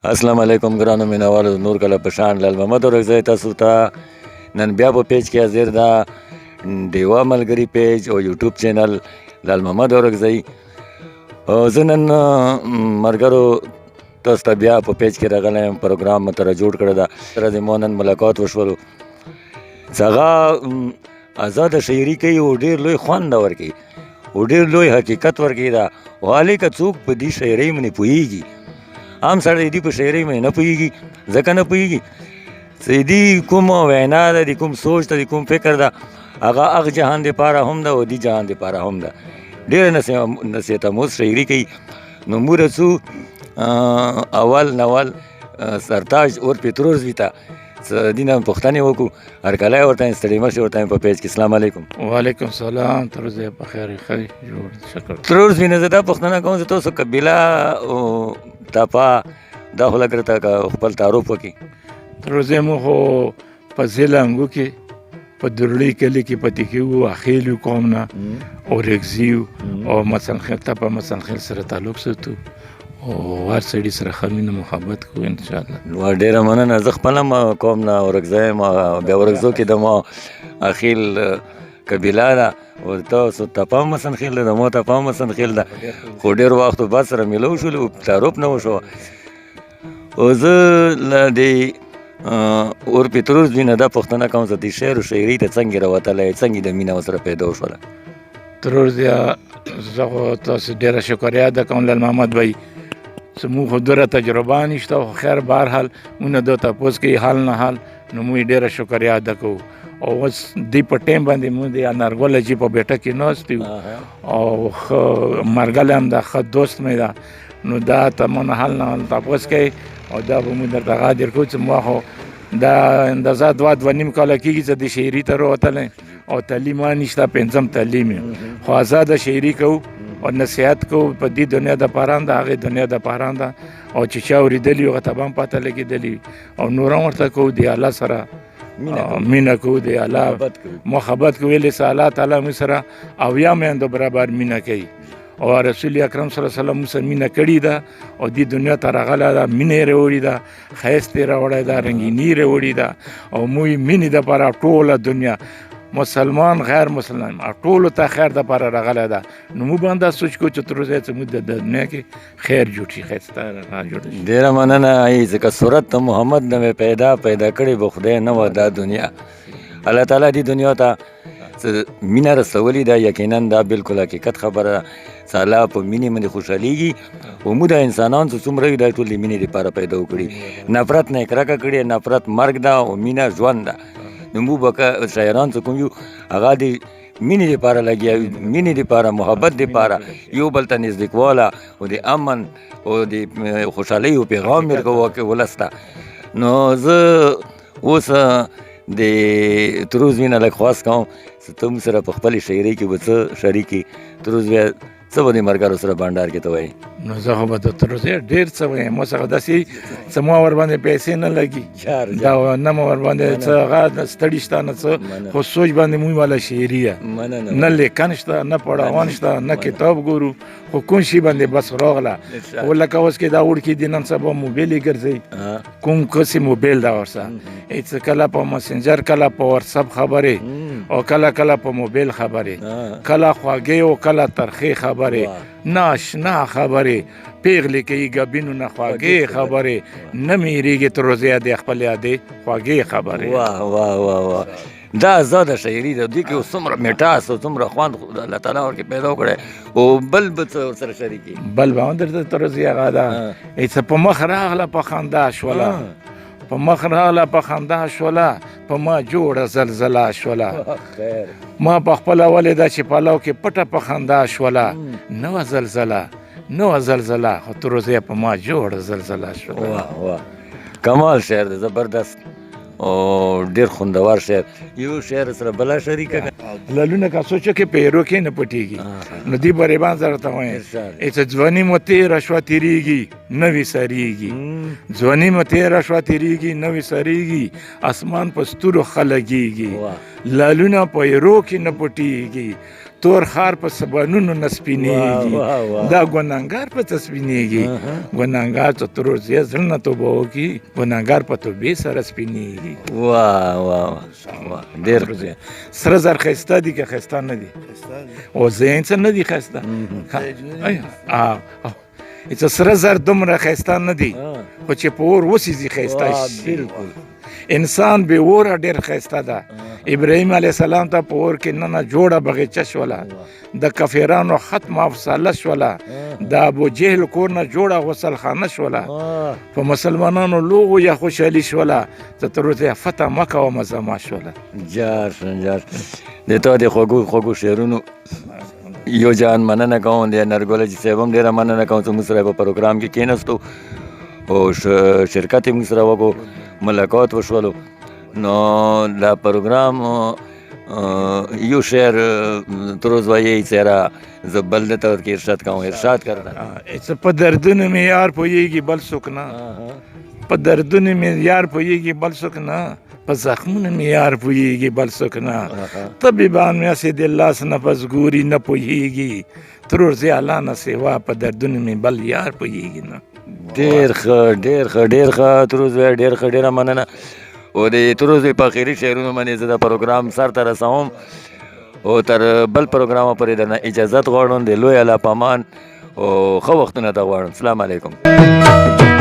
السلام علیکم ګرانو مینوالو د نور کله په شان لال محمد ورکزی تاسو ته نن بیا په پیج کې حاضر ده ډیوا ملګري پیج او یوټیوب چینل لال محمد ورکزی. زه نن ملګرو تاسو ته بیا په پیج کې راغلی یم، پروګرام مې تره جوړ کړی ده. سره د ما نن ملاقات وشولو، هغه ازاده شاعري کوي او ډېر لوی خوند ورکوي او ډېر لوی حقیقت ورکوي. دا حالې که څوک په دې شاعرۍ باندې پوهېږي، عام سړی دې په شاعرۍ باندې نه پوهېږي، ځکه نه پوهېږي چې دې کوم وینا ده، د کوم سوچ ده، د کوم فکر ده، هغه جهان دپاره هم ده او دې جهان دپاره هم ده. ډېره نصیحت آموز شاعري کوي. نو موږ رسو اول نول سرتاج اور پتروز وي ته څه دې نه پوښتنې وکړو. هرکلی ورته یم، ستړي مه شئ، ورته یم په پیج کې. السلام علیکم. وعلیکم السلام. تروز دی په خیر ښه جوړ شکر. تروز وي نه زه دا پوښتنه کوم چې تاسو قبیله او تپا دا خو لږ راته خپل تعارف وکړي. تروز مو خو په زیلانګو کې په درړي کلي کې پاتې کېږو، اخیل قوم نه او رګزي او مسنخیل ته په مسنخیل سره تعلق ساتو او هر سړي سره ښه مینه محبت کوو انشاءالله. نو ډېره مننه. زه خپله هم قوم نه ورکزی یم، بیا ورکزو کې د ما اخیل قبیله ده او تاسو تپا هم مسنخیل ده، د ما تپا هم مسنخیل ده، خو ډېر وخت بعد سره میلو شولو، تعارف نه وشوه. او زه له دې اور پتروز دوی نه دا پوښتنه کوم چې د شعر و شاعرۍ ته څنګه راوتلی، څنګه د مینه ورسره پیدا وشوله؟ تروز زه خو تاسو ډېره شکریه ادا کوم لال محمد بھائی چې موږ خو دوره تجربه نشته، خو خیر بهرحال مونږ د تپوس کوي حال نه حال، نو موږ ډېره شکریه ادا کوو. او اوس دې په ټایم باندې موږ د انارګل حاجي په بیټه کې ناست یو او ښه مرګلی هم ده، ښه دوست مې ده. نو دا ته مونږ حال نه حال تپوس کوي او دا به موږ درته غادر کوو چې ما خو دا اندازه دوه نیم کاله کېږي چې د شاعري ته راوتلی او تعلیم نشته، پنځم تعلیم یې، خو ازاده شاعري کوو او نصیحت کوو په دې دنیا دپاره ده، هغې دنیا دپاره ده، او چې چا اورېدلي هغه ته به هم پته لګېدلي او نور هم ورته کوو د الله سره مینه کوو، د الله محبت کوو. ولې چې الله تعالی موږ سره اویا میندو برابر مینه کوي او رسول اکرم صلی الله علیه وسلم موږ سره مینه کړې ده او دې دنیا ته راغلی ده، مینه یې راوړې ده، ښایست یې راوړی ده، رنګیني یې راوړې ده او موږ مینې دپاره ټوله دنیا مسلمان غیر مسلمان ټولو ته خیر دپاره راغلی ده. نو موږ باندې سوچ کوو چې تر اوسه چې موږ د دنیا کې خیر جوړ شي، ښایسته جوړ شي. ډېره مننه. ځکه صورت د محمد نه مې پیدا کړې به خدای نه وه دا دنیا. الله تعالی دې دنیا ته مینه رسولې ده، یقینا دا بالکل حقیقت خبره ده چې الله په مینې باندې خوشحالېږي او موږ د انسانان چې څومره یو دا ټول د مینې دپاره پیدا وکړي. نفرت نه یې کرکه کړې، نفرت مرګ ده او مینه ژوند ده. نو موږ به شاعران چې کوم یو هغه د مینې دپاره لګیا یو، مینې دپاره، محبت دپاره، یو بل ته نزدیکواله او د امن او د خوشحالۍ او پیغام یې ورکوو ولس ته. نو زه اوس د تروز وینه لږ خواست کوم چې ته موږ سره په خپلې شاعرۍ کې به څه شریک کړي. تروز بیا څه به د ملګرو سره بانډار کې ته وایي؟ نو زه خو به د تروز ډېر څه وایم، ما څخه داسې څه ما ورباندې پیسې نه لګي، دا نه ما ورباندې څه هغه ستړي شته نه څه، خو سوچ باندې موږ والا شاعري ده، نه لیکن شته، نه پړاوان شته، نه کتاب ګورو، خو کوم شي باندې بس راغله. خو لکه اوس کې دا وړکي دي نن سبا موبایل یې ګرځوي، کوم قسم موبایل ده ورسره، هېڅ کله په مسنجر، کله په واتساپ خبرې او کله په موبایل خبرې، کله خوږې او کله ترخې خبرې، ناشنا خبرې، پیغلې کوي ګبینو نه خوږې خبرې، نه مېرېږي تر روزه د خپل یادې خوږې خبرې. واه واه واه واه، دا ازاده شاعري ده. دوی کې اوس څومره میټاس او څومره خوند الله تعالی ورکې پیدا کړی او بل به څه ورسره شریکي بل به هم درته تر روزې هغه ده څه په مخ راغله په خندا شوله، په مخ راغله په خندا شوله، په ما جوړه زلزله شوله، ما په خپله ولیده چې پلو کې پټه په خندا شوله، نه وه زلزله نه وه زلزله، خو تر روزې په ما جوړه زلزله شوله. واه واه، کمال شعر دی، زبردست او ډېر خوندور شعر. یو شعر سره بله شریکه لالونه که سوچو کې پیرو کې نه پټېږي، نو دې بریبان سره ته وایم چې ځواني مو تېره شوه تېرېږي نه وي سریږي، ځواني مو تېره شوه تېرېږي نه وي سریږي، اسمان په ستورو ښه لګېږي، لالونه پیرو کې نه پټېږي، تور خار په سبانونو نه واه، واه، سپینېږي واه. دا ګناهګار په څه سپینېږي ګناهګار چې تر ورځې زړه نه توبه وکړي ګناهګار په توبې سره سپینېږي واه واه واه ډېر سره زر ښایسته دي که ښایسته نه دي او ذهن څه نه دي ښایسته چې سره زر دومره ښایسته نه دي خو چې په اور وسېځي ښایسته شي بالکل انسان بې اوره ډېر ښایسته ده ابراهیم علیه السلام ته په اور کې ننه جوړه بغیچه شوله د کفیرانو ختمه افساله شوله د ابو جهل کور نه جوړه غسلخانه شوله په مسلمانانو لوغو یا خوشحالي شوله ته تر اوسه فتح مکه او مزما شوله جار د تا د خوږو خوږو شعرونو یو جان مننه کوم د نرګل جي صاحب هم ډېره مننه کوم چې موږ سره په پروګرام کې کېناستو او شرکت یې موږ سره وکړو ملاقات وشولو نو دا پروګرام یو شعر تر اوس وایي څېره زه بل د طور کې ارشاد کوم ارشاد کرنا په دردونو مې یار پوهېږي بل څوک نه په دردونو مې یار پوهېږي بل څوک نه په زخمونو مې یار پوهېږي بل څوک نه طبیبان مې هسې د لاس نفس ګوري نه پوهېږي تر ورځې الله نه سوا په دردونو مې بل یار پوهېږي نه ډېر ښه تر اوس ډېر ښه ډېره مننه او د تر اوسه په اخري شعرونو باندې زه د پروګرام سر ته رسوم او تر بل پروګرامه پورې درنه اجازت غواړم د لوی الله په امان او ښه وختونه ته غواړم. السلام علیکم.